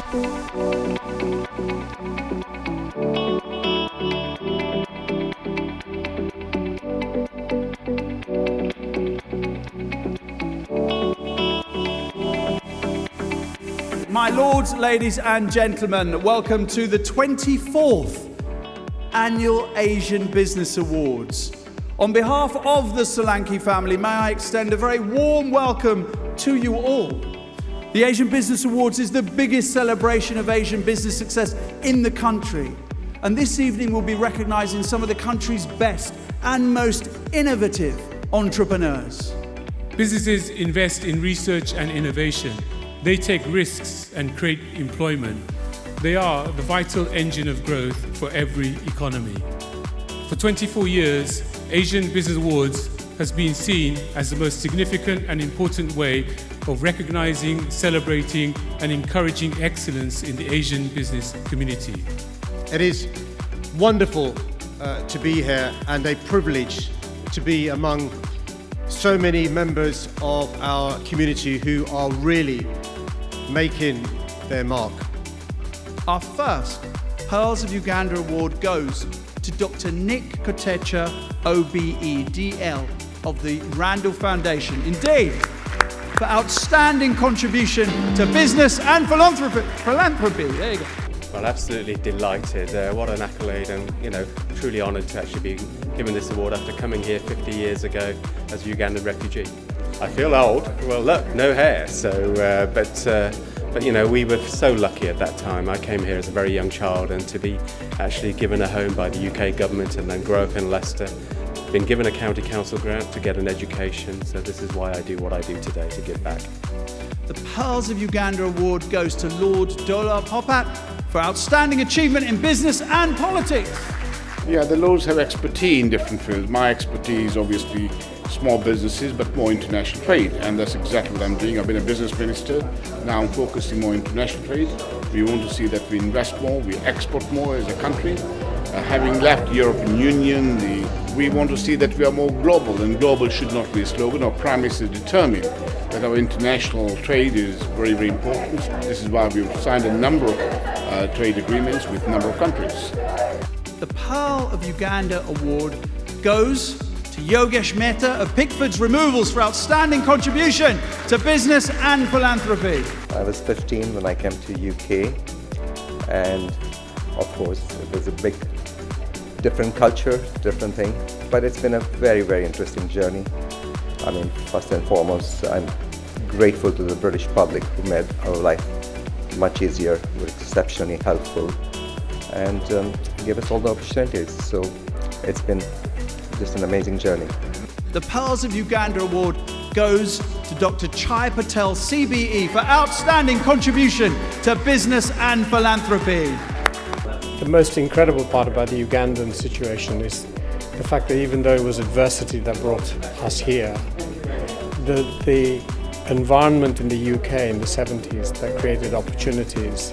My lords, ladies and gentlemen, welcome to the 24th Annual Asian Business Awards. On behalf of the Solanki family, may I extend a very warm welcome to you all. The Asian Business Awards is the biggest celebration of Asian business success in the country. And this evening we'll be recognizing some of the country's best and most innovative entrepreneurs. Businesses invest in research and innovation. They take risks and create employment. They are the vital engine of growth for every economy. For 24 years, Asian Business Awards has been seen as the most significant and important way of recognizing, celebrating, and encouraging excellence in the Asian business community. It is wonderful to be here and a privilege to be among so many members of our community who are really making their mark. Our first Pearls of Uganda Award goes to Dr. Nick Kotecha, OBE-DL of the Randall Foundation. Indeed, for outstanding contribution to business and philanthropy. There you go. Well, absolutely delighted. What an accolade, and truly honoured to actually be given this award after coming here 50 years ago as a Ugandan refugee. I feel old. Well, look, no hair. But we were so lucky at that time. I came here as a very young child, and to be actually given a home by the UK government and then grow up in Leicester, been given a county council grant to get an education. So this is why I do what I do today, to give back. The Pearls of Uganda Award goes to Lord Dola Popat for outstanding achievement in business and politics. Yeah, the Lords have expertise in different fields. My expertise, obviously, small businesses, but more international trade, and that's exactly what I'm doing. I've been a business minister. Now I'm focusing more on international trade. We want to see that we invest more, we export more as a country. Having left the European Union, we want to see that we are more global, and global should not be a slogan. Our premise is determined that our international trade is very, very important. This is why we've signed a number of trade agreements with a number of countries. The Pearl of Uganda Award goes to Yogesh Mehta of Pickford's Removals for outstanding contribution to business and philanthropy. I was 15 when I came to UK, and of course it was a big, different culture, different thing, but it's been a very, very interesting journey. I mean, first and foremost, I'm grateful to the British public who made our life much easier, were exceptionally helpful, and gave us all the opportunities. So it's been just an amazing journey. The Pearls of Uganda Award goes to Dr. Chai Patel, CBE, for outstanding contribution to business and philanthropy. The most incredible part about the Ugandan situation is the fact that even though it was adversity that brought us here, the environment in the UK in the 70s that created opportunities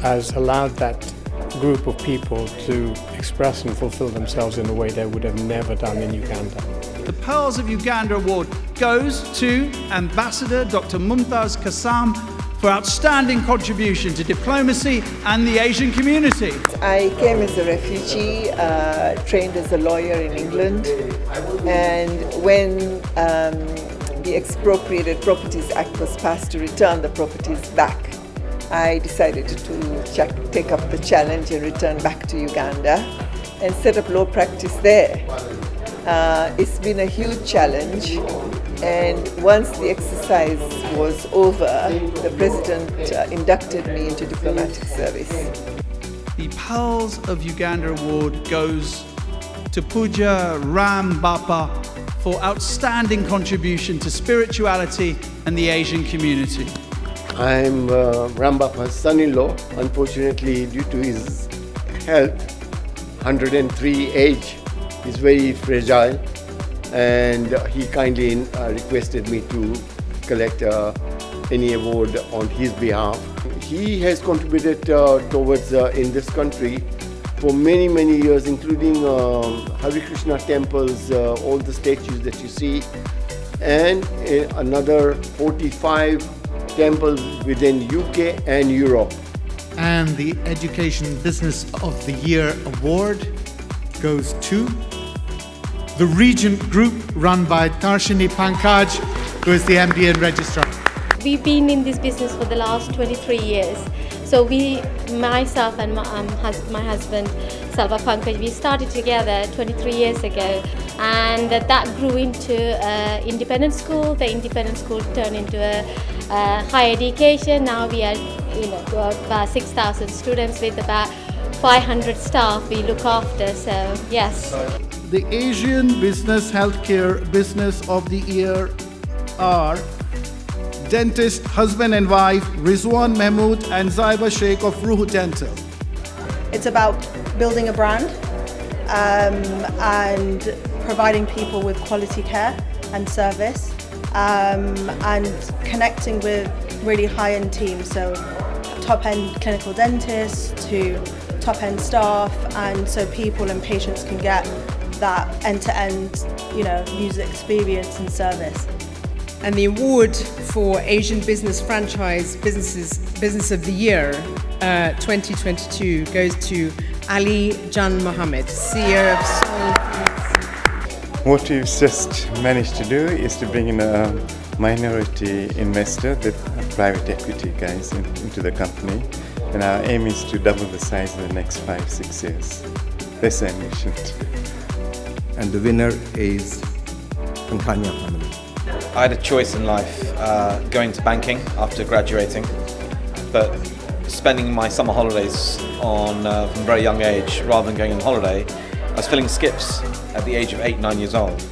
has allowed that group of people to express and fulfill themselves in a way they would have never done in Uganda. The Pearls of Uganda Award goes to Ambassador Dr. Mumtaz Kassam for outstanding contribution to diplomacy and the Asian community. I came as a refugee, trained as a lawyer in England, and when the Expropriated Properties Act was passed to return the properties back, I decided to take up the challenge and return back to Uganda and set up law practice there. It's been a huge challenge, and once the exercise was over, the President inducted me into diplomatic service. The Pearls of Uganda Award goes to Pooja Ram Bapa for outstanding contribution to spirituality and the Asian community. I'm Rambapa's son-in-law. Unfortunately, due to his health, 103 age, he's very fragile, and he kindly requested me to collect any award on his behalf. He has contributed towards in this country for many, many years, including Hare Krishna temples, all the statues that you see, and another 45 temples within UK and Europe. And the Education Business of the Year award goes to the Regent Group, run by Tarshini Pankaj, who is the MD and Registrar. We've been in this business for the last 23 years. So myself and my husband, Salva Pankaj, we started together 23 years ago. And that grew into an independent school. The independent school turned into a higher education. Now we are, about 6,000 students with about 500 staff we look after. So yes. The Asian Business Healthcare Business of the Year are dentist husband and wife Rizwan Mahmood and Zaiba Sheikh of Ruhu Dental. It's about building a brand and providing people with quality care and service and connecting with really high-end teams, so top-end clinical dentists to top-end staff, and so people and patients can get that end-to-end, user experience and service. And the award for Asian Business Franchise Business of the Year 2022 goes to Ali Jan Mohammed, CEO of Seoul. What we've just managed to do is to bring in a minority investor, the private equity guys, into the company. And our aim is to double the size in the next 5-6 years. That's the ambition. And the winner is Pankania family. I had a choice in life, going to banking after graduating, but spending my summer holidays from a very young age, rather than going on holiday, I was filling skips at the age of 8-9 years old.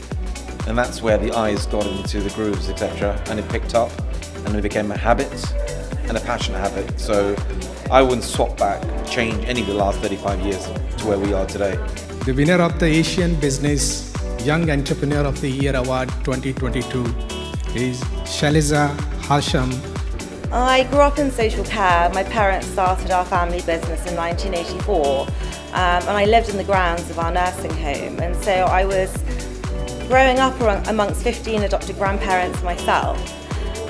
And that's where the eyes got into the grooves, etc. And it picked up, and it became a habit, and a passionate habit. So I wouldn't swap back, change any of the last 35 years to where we are today. The winner of the Asian Business Young Entrepreneur of the Year Award 2022 is Shaliza Hasham. I grew up in social care. My parents started our family business in 1984, and I lived in the grounds of our nursing home. And so I was growing up amongst 15 adopted grandparents myself,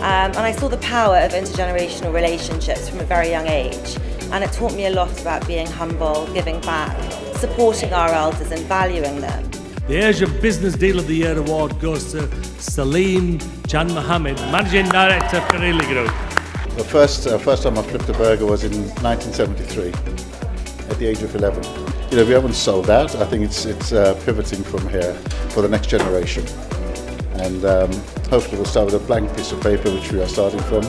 and I saw the power of intergenerational relationships from a very young age. And it taught me a lot about being humble, giving back, supporting our elders and valuing them. The Asian Business Deal of the Year award goes to Salim Jan Mohammed, Managing Director of Kareli Group. The first time I flipped a burger was in 1973, at the age of 11. We haven't sold out. I think it's pivoting from here for the next generation. And hopefully we'll start with a blank piece of paper, which we are starting from,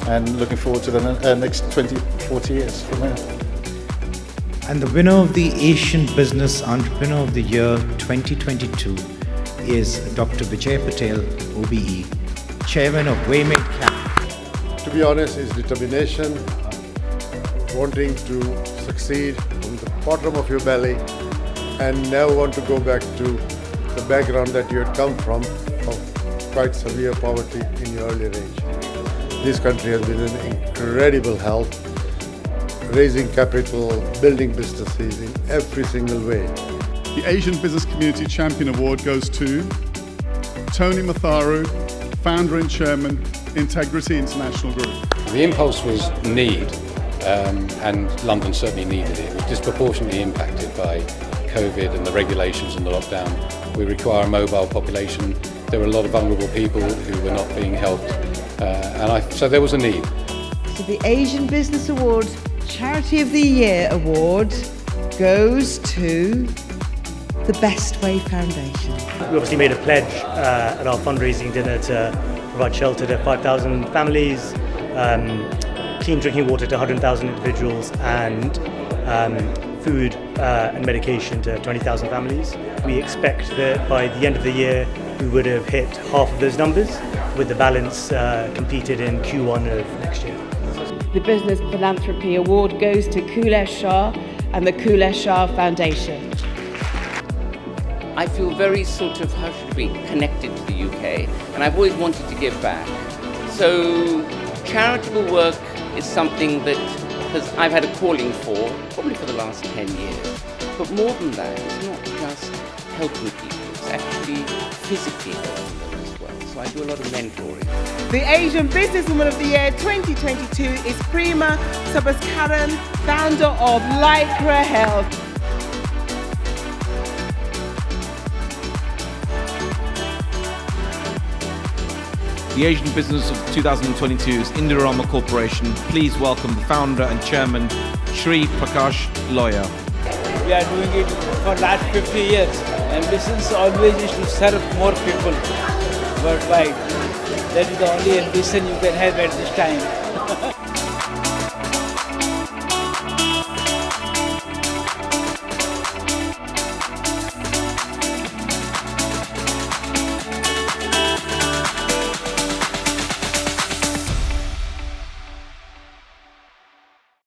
and looking forward to the next 20, 40 years from here. And the winner of the Asian Business Entrepreneur of the Year 2022 is Dr. Vijay Patel, OBE, Chairman of Waymate Capital. To be honest, is determination, wanting to succeed from the bottom of your belly and never want to go back to the background that you had come from of quite severe poverty in your earlier age. This country has been an incredible help, raising capital, building businesses in every single way. The Asian Business Community Champion Award goes to Tony Matharu, founder and chairman, Integrity International Group. The impulse was need, and London certainly needed it. It was disproportionately impacted by COVID and the regulations and the lockdown. We require a mobile population. There were a lot of vulnerable people who were not being helped, so there was a need. So the Asian Business Award Charity of the Year Award goes to the Best Way Foundation. We obviously made a pledge at our fundraising dinner to provide shelter to 5,000 families, clean drinking water to 100,000 individuals, and food and medication to 20,000 families. We expect that by the end of the year we would have hit half of those numbers, with the balance completed in Q1 of next year. The Business Philanthropy Award goes to Kulesh Shah and the Kulesh Shah Foundation. I feel very connected to the UK, and I've always wanted to give back. So charitable work is something that I've had a calling for, probably for the last 10 years. But more than that, it's not just helping people, it's actually physically helping them as well. So so I do a lot of mentoring. The Asian Businesswoman of the Year 2022 is Prima Sabaskaran, founder of Lycra Health. The Asian Business of 2022 is Indorama Corporation. Please welcome the founder and chairman, Shri Prakash Lawyer. We are doing it for last 50 years. Ambition always is to serve more people worldwide. That is the only ambition you can have at this time.